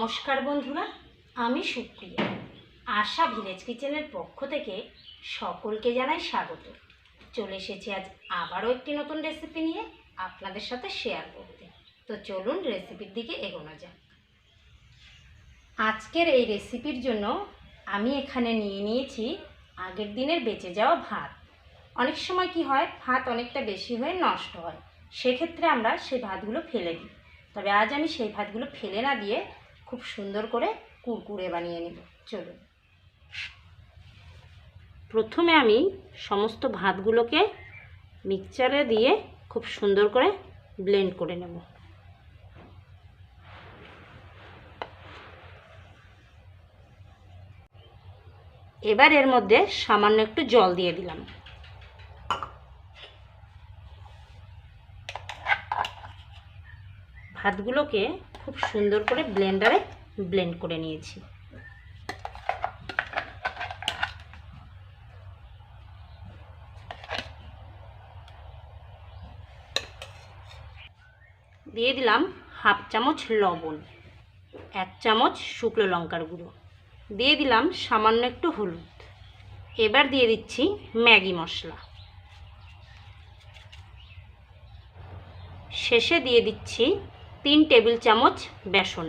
নমস্কার বন্ধুরা, আমি সুপ্রিয়া। আশা ভিলেজ কিচেনের পক্ষ থেকে সকলকে জানাই স্বাগত। চলে এসেছি আজ আবারও একটি নতুন রেসিপি নিয়ে আপনাদের সাথে শেয়ার করতে। তো চলুন রেসিপির দিকে এগোনো যাক। আজকের এই রেসিপির জন্য আমি এখানে নিয়েছি আগের দিনের বেঁচে যাওয়া ভাত। অনেক সময় কি হয়, ভাত অনেকটা বেশি হয়ে নষ্ট হয়, সেক্ষেত্রে আমরা সেই ভাতগুলো ফেলে দিই। তবে আজ আমি সেই ভাতগুলো ফেলে না দিয়ে খুব সুন্দর করে কুরকুরে বানিয়ে নেব। চলুন। প্রথমে আমি সমস্ত ভাতগুলোকে মিক্সচারে দিয়ে খুব সুন্দর করে ব্লেন্ড করে নেব। এবার এর মধ্যে সামান্য একটু জল দিয়ে দিলাম। ভাতগুলোকে খুব সুন্দর করে ব্লেন্ডারে ব্লেন্ড করে নিয়েছি। দিয়ে দিলাম হাফ চামচ লবণ, 1 চামচ শুকনো লঙ্কার গুঁড়ো, দিয়ে দিলাম সামান্য একটু হলুদ। এবার দিয়ে দিচ্ছি ম্যাগি মশলা। শেষে দিয়ে দিচ্ছি 3 টেবিল চামচ বেসন।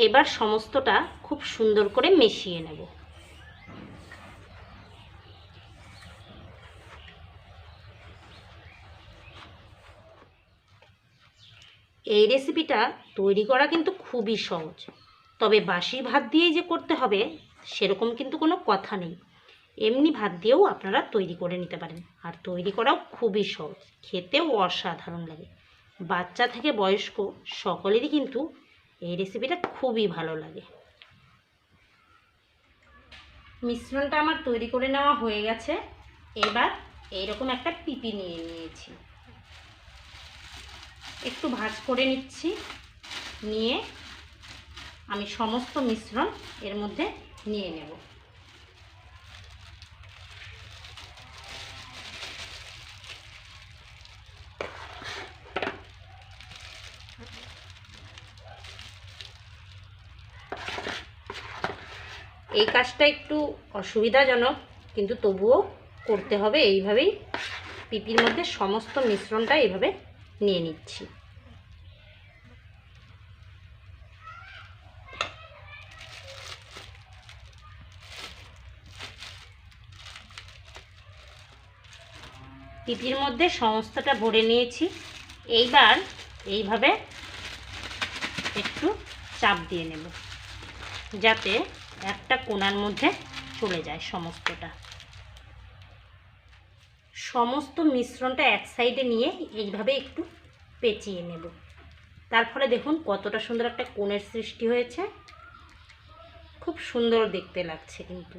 এবার সমস্তটা খুব সুন্দর করে মিশিয়ে নেব। এই রেসিপিটা তৈরি করা কিন্তু খুবই সহজ, তবে বাসি ভাত দিয়েই যে করতে হবে সেরকম কিন্তু কোনো কথা নেই। এমনি ভাত দিয়েও আপনারা তৈরি করে নিতে পারেন, আর তৈরি করাও খুবই সহজ, খেতেও অসাধারণ লাগে। বাচ্চা থেকে বয়স্ক সকলেরই কিন্তু এই রেসিপিটা খুবই ভালো লাগে। মিশ্রণটা আমার তৈরি করে নেওয়া হয়ে গেছে। এবার এইরকম একটা পিপি নিয়ে নিয়েছি, একটু ভাঁজ করে নিচ্ছি। নিয়ে আমি সমস্ত মিশ্রণ এর মধ্যে নিয়ে নেব। এই কাজটা একটু অসুবিধাজনক, কিন্তু তবুও করতে হবে। এইভাবেই পিপির মধ্যে সমস্ত মিশ্রণটা এইভাবে নিয়ে নিচ্ছি। পিপির মধ্যে সমস্তটা ভরে নিয়েছি। এইবার এইভাবে একটু চাপ দিয়ে নেব, যাতে একটা কোণার মধ্যে চলে যায় সমস্তটা। সমস্ত মিশ্রণটা এক সাইডে নিয়ে এইভাবে একটু পেঁচিয়ে নেব। তার ফলে দেখুন কতটা সুন্দর একটা কোণের সৃষ্টি হয়েছে, খুব সুন্দর দেখতে লাগছে। কিন্তু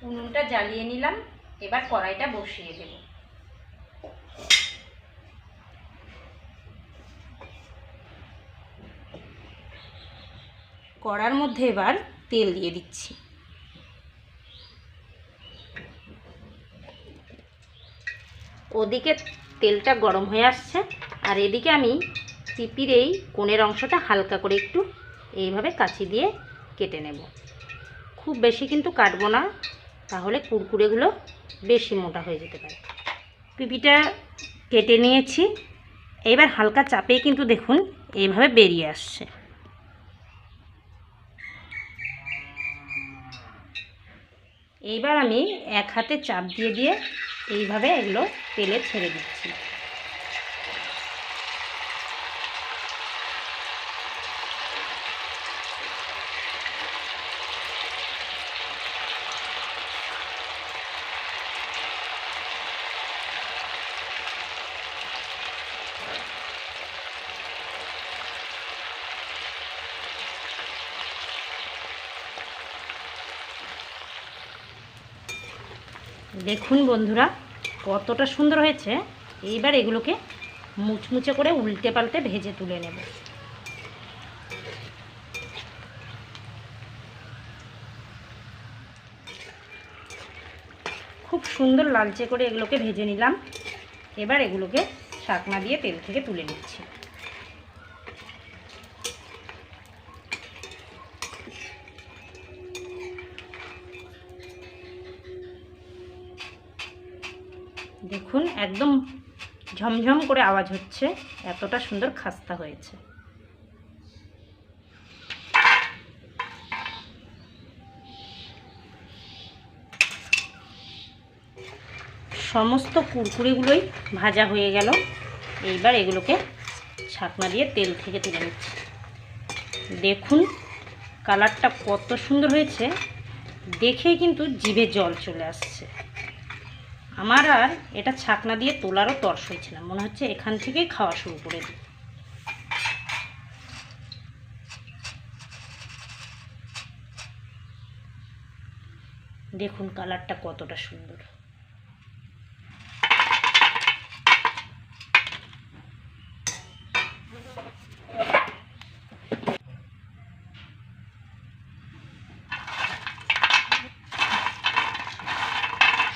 উনুনটা জ্বালিয়ে নিলাম, এবার কড়াইটা বসিয়ে দেব। কড়ার মধ্যে এবার তেল দিয়ে দিচ্ছি। ওদিকে তেলটা গরম হয়ে আসছে, আর এদিকে আমি পিপির এই কোণের অংশটা হালকা করে একটু এইভাবে কাঁচি দিয়ে কেটে নেব। খুব বেশি কিন্তু কাটবো না, তাহলে কুরকুরেগুলো বেশি মোটা হয়ে যেতে পারে। পিপিটা কেটে নিয়েছি। এবার হালকা চাপেই কিন্তু দেখুন এইভাবে বেরিয়ে আসছে। এইবার আমি এক হাতে চাপ দিয়ে দিয়ে এইভাবে এগুলো তেলে ছেড়ে দিচ্ছি। দেখুন বন্ধুরা কতটা সুন্দর হয়েছে। এইবার এগুলোকে মুচমুচে করে উল্টে পাল্টে ভেজে তুলে নেব। খুব সুন্দর লালচে করে এগুলোকে ভেজে নিলাম। এবার এগুলোকে ছাঁকনা দিয়ে তেল থেকে তুলে নিচ্ছি। দেখুন একদম ঝমঝম করে আওয়াজ হচ্ছে, এতটা সুন্দর খাস্তা হয়েছে। সমস্ত কুরকুরেগুলোই ভাজা হয়ে গেল। এইবার এগুলোকে ছাঁকনা দিয়ে তেল থেকে তুলে নিচ্ছি। দেখুন কালারটা কত সুন্দর হয়েছে, দেখেই কিন্তু জিভে জল চলে আসছে। আমার আর এটা ছাঁকনা দিয়ে তোলারও তর্স হয়েছে না, মনে হচ্ছে এখান থেকেই খাওয়া শুরু করে দিই। দেখুন কালারটা কতটা সুন্দর।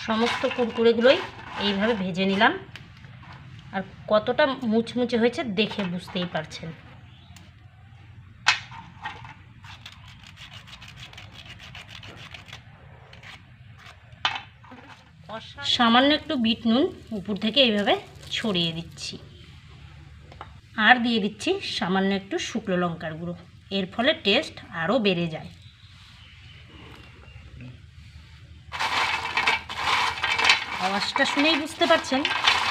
সমস্ত কুরকুরেগুলোই এইভাবে ভেজে নিলাম, আর কতটা মুচমুচে হয়েছে দেখে বুঝতেই পারছেন। সামান্য একটু বিট নুন উপর থেকে এইভাবে ছড়িয়ে দিচ্ছি, আর দিয়ে দিচ্ছি সামান্য একটু শুকনো লঙ্কার গুঁড়ো। এর ফলে টেস্ট আরও বেড়ে যায়। আওয়াজটা শুনেই বুঝতে পারছেন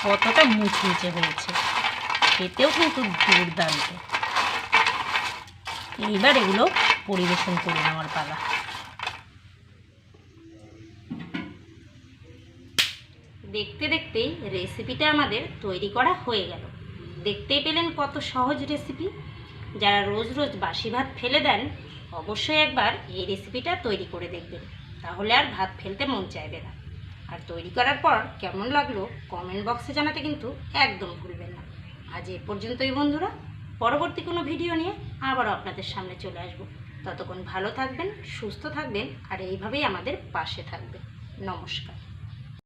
কতটা মুচমুচে হয়েছে, খেতেও কিন্তু দুর্দান্ত। এইবার এগুলো পরিবেশন করে নেওয়ার পালা। দেখতে দেখতেই রেসিপিটা আমাদের তৈরি করা হয়ে গেল। দেখতেই পেলেন কত সহজ রেসিপি। যারা রোজ রোজ বাসি ভাত ফেলে দেন, অবশ্যই একবার এই রেসিপিটা তৈরি করে দেখবেন, তাহলে আর ভাত ফেলতে মন চাইবে না। আর তৈরি করার পর কেমন লাগলো কমেন্ট বক্সে জানাতে কিন্তু একদম ভুলবেন না। আজ এ পর্যন্তই বন্ধুরা, পরবর্তী কোনো ভিডিও নিয়ে আবারও আপনাদের সামনে চলে আসব। ততক্ষণ ভালো থাকবেন, সুস্থ থাকবেন, আর এইভাবেই আমাদের পাশে থাকবেন। নমস্কার।